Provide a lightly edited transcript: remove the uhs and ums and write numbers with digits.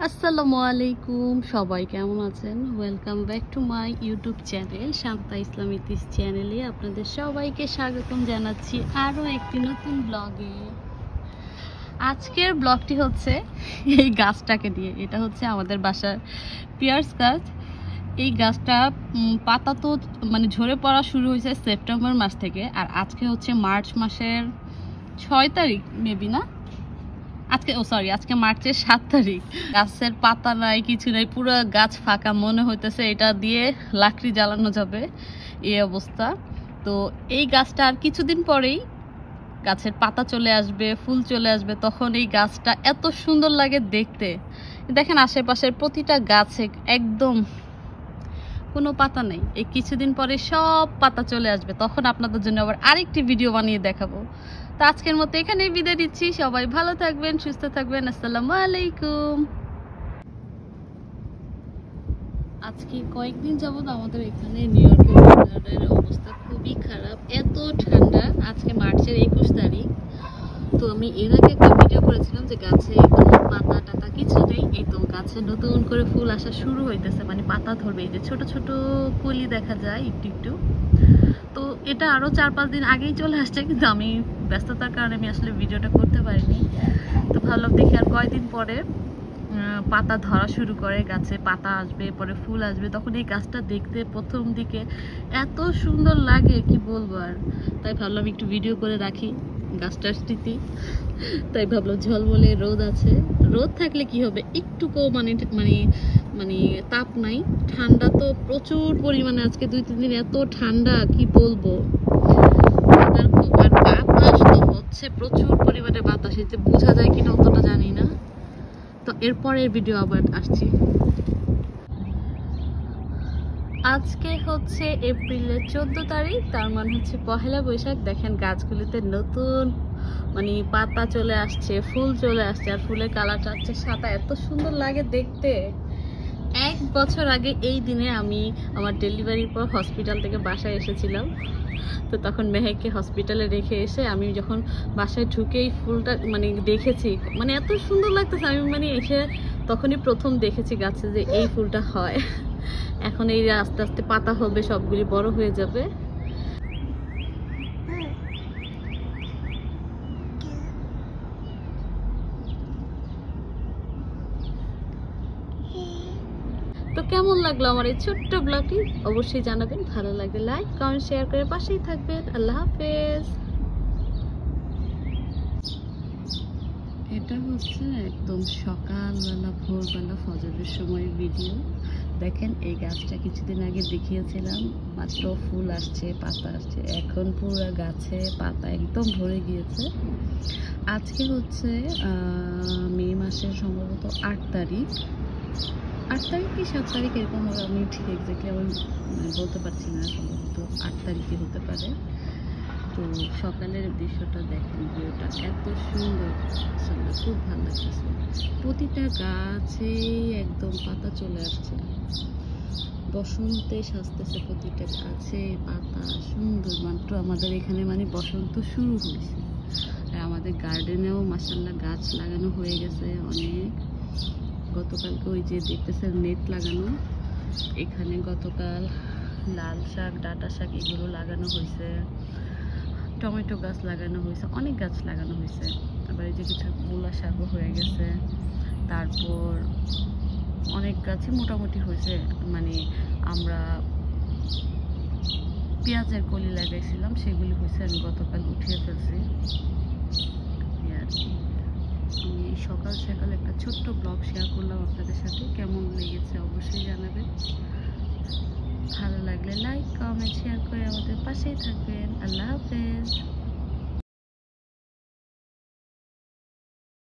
আসসালামু আলাইকুম, সবাই কেমন আছেন? Welcome back to my YouTube channel Shanta Islam ইতিস চ্যানেলে আপনাদের সবাইকে স্বাগতম জানাচ্ছি আরও একটি নতুন ব্লগে। আজকের ব্লগটি হচ্ছে এই গাছটাকে দিয়ে। এটা হচ্ছে আমাদের বাসার পিয়ার্স গাছ। এই গাছটা পাতা তো মানে ঝরে পড়া শুরু হয়েছে সেপ্টেম্বর মাস থেকে, আর আজকে হচ্ছে মার্চ মাসের 6 তারিখ মেবি, না আজকে মার্চের 7 তারিখ। গাছের পাতা নাই, কিছু নাই, পুরো গাছ ফাঁকা, মনে হইতেছে এটা দিয়ে লাকড়ি জ্বালানো যাবে, এই অবস্থা। তো এই গাছটা আর কিছুদিন পরেই গাছের পাতা চলে আসবে, ফুল চলে আসবে, তখন এই গাছটা এত সুন্দর লাগে দেখতে। দেখেন আশেপাশের প্রতিটা গাছে একদম কোনো পাতা নেই। এই কিছুদিন পরে সব পাতা চলে আসবে, তখন আপনাদের জন্য আবার আরেকটি ভিডিও বানিয়ে দেখাবো। তো আজকের মতো এখানেই বিদায় দিচ্ছি। সবাই ভালো থাকবেন, সুস্থ থাকবেন। আসসালামু আলাইকুম। আজকে কয়েকদিন যাবত আমাদের এখানে নিউ ইয়র্কের অবস্থা খুবই খারাপ, এত ঠান্ডা। আজকে মার্চের 21 তারিখ। তো আমি এর আগে একটা ভিডিও করেছিলাম যে গাছে কোনো পাতা টাতা কিছু নেই, এই তো গাছে নতুন করে ফুল আসা শুরু হইতেছে, মানে পাতা ধরবে। এই যে ছোট ছোট কলি দেখা যায় একটু একটু। তো এটা আরো 4-5 দিন আগেই চলে আসছে, কিন্তু আমি ব্যস্ততার কারণে আমি আসলে ভিডিওটা করতে পারিনি। তো ভাবলাম দেখি আর কয়দিন পরে পাতা ধরা শুরু করে, গাছে পাতা আসবে, পরে ফুল আসবে, তখন এই গাছটা দেখতে প্রথম দিকে এত সুন্দর লাগে কি বলবো আর। তাই ভাবলাম একটু ভিডিও করে রাখি গাছটার স্মৃতি। তাই ভাবলাম ঝলমলে রোদ আছে, রোদ থাকলে কি হবে, একটুকু মানে মানে মানে তাপ নাই, ঠান্ডা তো প্রচুর পরিমাণে। আজকে 2-3 দিন এত ঠান্ডা কি বলবো। আর বাতাস তো হচ্ছে প্রচুর পরিমাণে বাতাস, এতে বোঝা যায় কিনা অতটা জানি না। তো এরপরের ভিডিও আবার আসছি। আজকে হচ্ছে এপ্রিলের 14 তারিখ, তার মানে হচ্ছে পহেলা বৈশাখ। দেখেন গাছগুলিতে নতুন মানে পাতা চলে আসছে, ফুল চলে আসছে, আর ফুলের কালারটা হচ্ছে সাদা, এত সুন্দর লাগে দেখতে। 1 বছর আগে এই দিনে আমি আমার ডেলিভারির পর হসপিটাল থেকে বাসায় এসেছিলাম। তো তখন মেহেককে হসপিটালে রেখে এসে আমি যখন বাসায় ঢুকেই ফুলটা মানে দেখেছি, মানে এত সুন্দর লাগতেছে। আমি মানে এসে তখনই প্রথম দেখেছি গাছে যে এই ফুলটা হয়। এখন এই আস্তে আস্তে পাতা হবে, সবগুলি বড় হয়ে যাবে। তো কেমন লাগলো আমার এই ছোট্ট ব্লগটি অবশ্যই জানাবেন। ভালো লাগলে লাইক কমেন্ট শেয়ার করে পাশেই থাকবেন। আল্লাহ হাফেজ। এটা হচ্ছে একদম সকালবেলা, ভোরবেলা, ফজরের সময় ভিডিও। দেখেন এই গাছটা কিছুদিন আগে দেখিয়েছিলাম, মাত্র ফুল আসছে, পাতা আসছে, এখন পুরো গাছে পাতা একদম ভরে গিয়েছে। আজকে হচ্ছে মে মাসের সম্ভবত 8 তারিখ, 8 তারিখ কি 7 তারিখ এরকম হবে, আমি ঠিক এক্স্যাক্টলি আমি বলতে পারছি না, সম্ভবত 8 তারিখই হতে পারে। তো সকালের দৃশ্যটা দেখেন, ভিউটা এত সুন্দর, আসলে খুব ভালো লাগতেছে। প্রতিটা গাছে একদম পাতা চলে আসছে, বসন্তে সাজতেছে প্রতিটা গাছে পাতা সুন্দর। মাত্র আমাদের এখানে মানে বসন্ত শুরু হয়েছে। আর আমাদের গার্ডেনেও মাশাআল্লাহ গাছ লাগানো হয়ে গেছে অনেক। গতকালকে ওই যে দেখতেছেন নেট লাগানো, এখানে গতকাল লাল শাক, ডাঁটা শাক এগুলো লাগানো হয়েছে, টমেটো গাছ লাগানো হয়েছে, অনেক গাছ লাগানো হয়েছে। আবার এই যে কিছু মূলা শাকও হয়ে গেছে। তারপর অনেক গাছই মোটামুটি হয়েছে, মানে আমরা পেঁয়াজের কলি লাগাইছিলাম, সেগুলি হয়েছে, আমি গতকাল উঠিয়ে ফেলছি। আমি সকাল সকাল একটা ছোট্ট ব্লগ শেয়ার করলাম আপনাদের সাথে, কেমন লেগেছে অবশ্যই জানাবেন। ভালো লাগলে লাইক কমেন্ট শেয়ার করে আমাদের পাশেই থাকবেন। আল্লাহ হাফেজ।